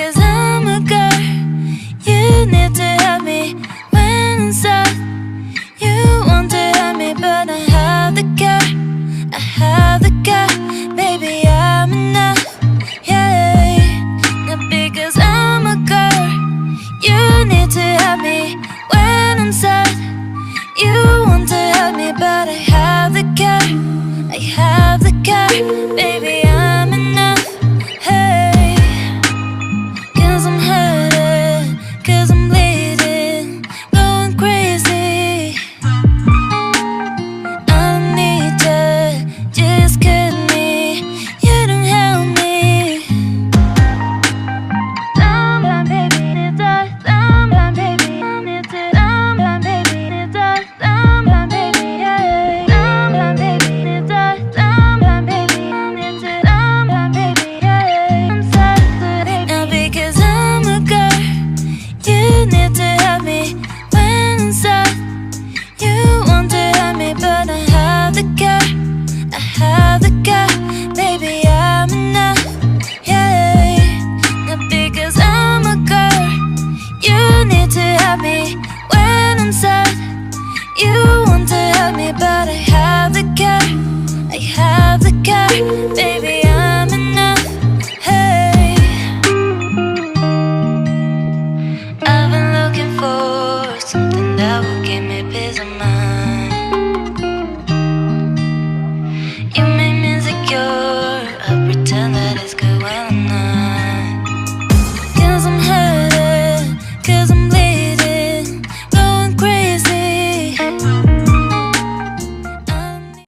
because I'm a girl. You need to help me when I'm sad. You want to help me, but I have the care. I have the care, baby, I'm enough. Yeah, not because I'm a girl. You need to help me when I'm sad. You want to help me, but I have the care. I have the care, baby,